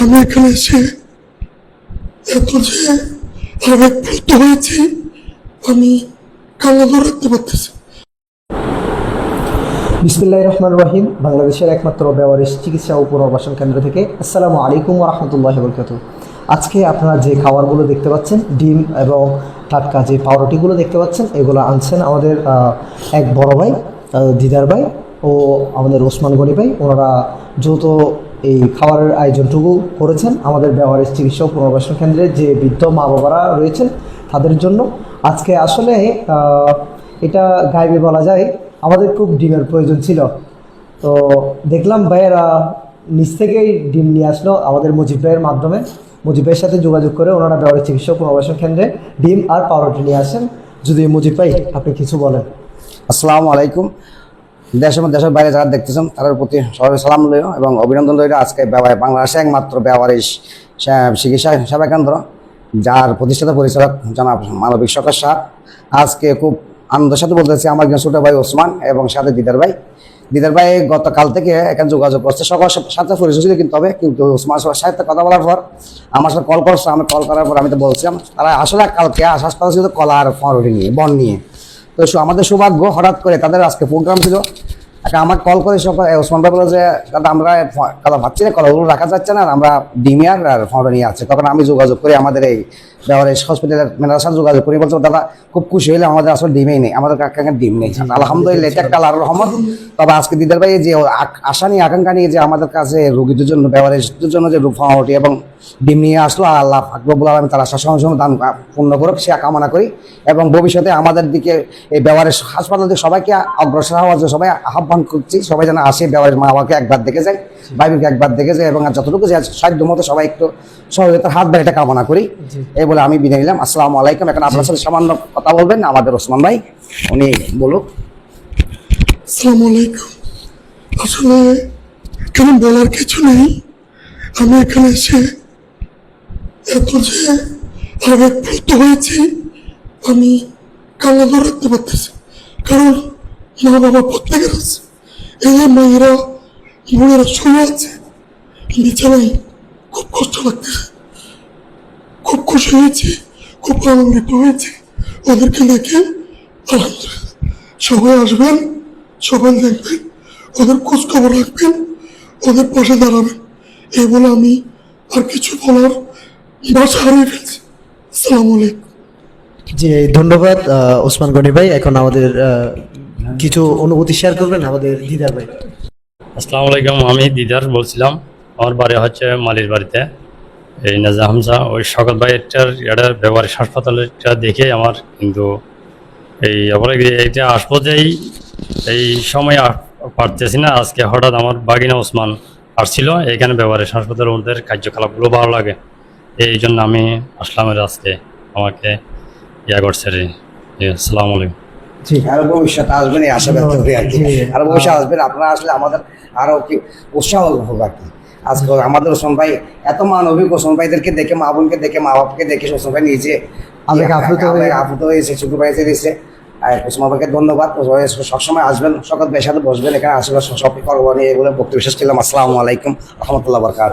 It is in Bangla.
আমি এখানে এসে এত যে আবেগপ্রুত হয়েছি, আমি কান্না ধরে রাখতে পারতেছি। বিসমিল্লাহির রহমানির রহিম। বাংলাদেশের একমাত্র বেওয়ারিশ চিকিৎসা ও পুনর্বাসন কেন্দ্র থেকে আসসালামু আলাইকুম ওয়া রাহমাতুল্লাহি ওয়া বারাকাতুহু। আজকে আপনারা যে খাবারগুলো দেখতে পাচ্ছেন, ডিম এবং টাটকা যে পাউরুটিগুলো দেখতে পাচ্ছেন, এগুলো আনছেন আমাদের এক বড় ভাই, দিদার ভাই ও আমাদের ওসমান গনি ভাই। ওনারা যৌথ এই খাবারের আয়োজনটুকু করেছেন আমাদের বেওয়ারিশ চিকিৎসা ও পুনর্বাসন কেন্দ্রে যে বৃদ্ধ মা বাবারা রয়েছেন তাদের জন্য। আজকে আসলে এটা গাইবে বলা যায়, আমাদের খুব ডিমের প্রয়োজন ছিল। তো দেখলাম ভাইয়েরা নিচ থেকেই ডিম নিয়ে আসলো আমাদের মুজিব ভাইয়ের মাধ্যমে। মুজিব ভাইয়ের সাথে যোগাযোগ করে ওনারা বেওয়ারিশ চিকিৎসা পুনর্বাসন কেন্দ্রে ডিম আর পাউরুটি নিয়ে আসেন। যদি মুজিব ভাই আপনি কিছু বলেন। আসসালামু আলাইকুম। দেশের বাইরে যারা দেখতেছেন তাদের প্রতি সবাই সালাম রইল এবং অভিনন্দন রইল। আজকে বাংলাদেশে একমাত্র বেওয়ারিশ চিকিৎসা সেবা কেন্দ্র, যার প্রতিষ্ঠাতা পরিচালক জনাব মানবিক সরকার শাহ, আজকে খুব আনন্দের সাথে বলতেছি আমার একজন ছোটো ভাই ওসমান এবং সাথে দিদার ভাই গতকাল থেকে এখানে যোগাযোগ করছে। সবার সাথে পরিচয় ছিল কিন্তু ওসমান সাথে কথা বলার পর আমার সাথে কল করছে। আমি কল করার পর আমি তো বলছিলাম তারা আসলে কালকে আসার কথা ছিল কলা আর পাউরুটি নিয়ে, বন নিয়ে। তো আমাদের সৌভাগ্য হঠাৎ করে তাদের আজকে প্রোগ্রাম ছিল। আমার কল করে ওসমান ভাই বলে যে দাদা আমরা কলা ভাবছি না, কলাগুলো রাখা যাচ্ছে না, আমরা ডিমিয়ার আর ফাউন্ডার নিয়ে আছে। তখন আমি যোগাযোগ করি আমাদের এই বেওয়ারিশ হসপিটালের ম্যানেজার সাথে যোগাযোগ করি, বলছে দাদা খুব খুশি হইলে আমাদের আসলে ডিমেই নেই, আমাদের কাকাকে ডিম নেই। আলহামদুলিল্লাহ, এটা একটা আল্লাহর রহমত। তবে আজকে দিদার ভাই যে আশা নিয়ে আকাঙ্ক্ষা নিয়ে যে আমাদের কাছে রোগীদের জন্য বেওয়ারিশদের জন্য যে ফাউন্ডারটি এবং ডিম নিয়ে আসলো, আল্লাহ রব্বুল আলামিন তার আশার সঙ্গে সঙ্গে দান পূর্ণ করুক সে কামনা করি। এবং ভবিষ্যতে আমাদের দিকে এই বেওয়ারিশ হাসপাতাল থেকে সবাইকে অগ্রসর হওয়ার জন্য সবাই আহ্বান করছি, সবাই যেন আসে, বেওয়ারিশ মা বাবাকে একবার দেখে যায়, ভাইকে একবার দেখে যায় এবং যতটুকু সাধ্য মতো সবাই একটু সহযোগিতার হাত বাড়িটা কামনা করি। এই বলে আমি বিদায় নিলাম। আসসালামু আলাইকুম। এখন আপনার সাথে সামান্য কথা বলবেন আমাদের ওসমান ভাই, উনি বলুক। আসসালামু আলাইকুম। আসলে এখানে বলার কিছু নেই, আমি এখানে এসে এত যে আবেগপ্রুত হয়েছি, আমি কান্না ধরে রাখতে পারতেছি। কারণ মা বাবা প্রত্যেকের আছে, এই যে মেয়েরা বোনেরা শুয়ে আছে বিছানায়, খুব কষ্ট লাগতেছে, খুব খুশি হয়েছি, খুব আনন্দিত হয়েছি ওদেরকে দেখে। আলহামদুলিল্লাহ, সবাই আসবেন, সবাই দেখবেন, ওদের খোঁজ খবর রাখবেন, ওদের পাশে দাঁড়াবেন। এই বলে আমি আর কিছু বলার ভাষা হারিয়ে ফেলছি। আসসালামু আলাইকুম। জি ধন্যবাদ ওসমান গনি ভাই। এখন আমাদের কিছু অনুভূতি শেয়ার করবেন আমাদের দিদার ভাই। আসসালামু আলাইকুম। আমি দিদার বলছিলাম, আমার বাড়ি হচ্ছে মালির বাড়িতে, এই নাজা হামজা। ওই সকাল ভাই এটা বেওয়ারিশ হাসপাতালটা দেখে আমার কিন্তু এইটা আসবো যে এই সময় পারতেছি না। আজকে হঠাৎ আমার বাগিনা ওসমান আসছিল এখানে, বেওয়ারিশ হাসপাতালের ওদের কার্যকলাপগুলো ভালো লাগে, এই জন্য আমি আসলাম। আজকে আমাকে করছে রে। আসসালামু আলাইকুম। আরো ভবিষ্যতে আসবেন এই আশা ব্যক্ত করি আর কি। আরো ভবিষ্যৎ আসবেন, আপনারা আসলে আমাদের আরো কি উৎসাহ হবে আর কি। আজকে আমাদের ওসমান ভাই এত মানবিক, ওসমান ভাইদেরকে দেখে, মা বোনকে দেখে, মা বাপকে দেখে ওসমান ভাই নিজে আপ্লুত হয়েছে, ছোট ভাই দিয়েছে। ওসমান ভাইকে ধন্যবাদ। সবসময় আসবেন, সকল ভাইয়ের সাথে বসবেন, এখানে আশেপাশে সব করবো নিয়ে এগুলো বক্তব্য শেষ করলাম। আসসালামু আলাইকুম রহমতুল্লাহ বরকাত।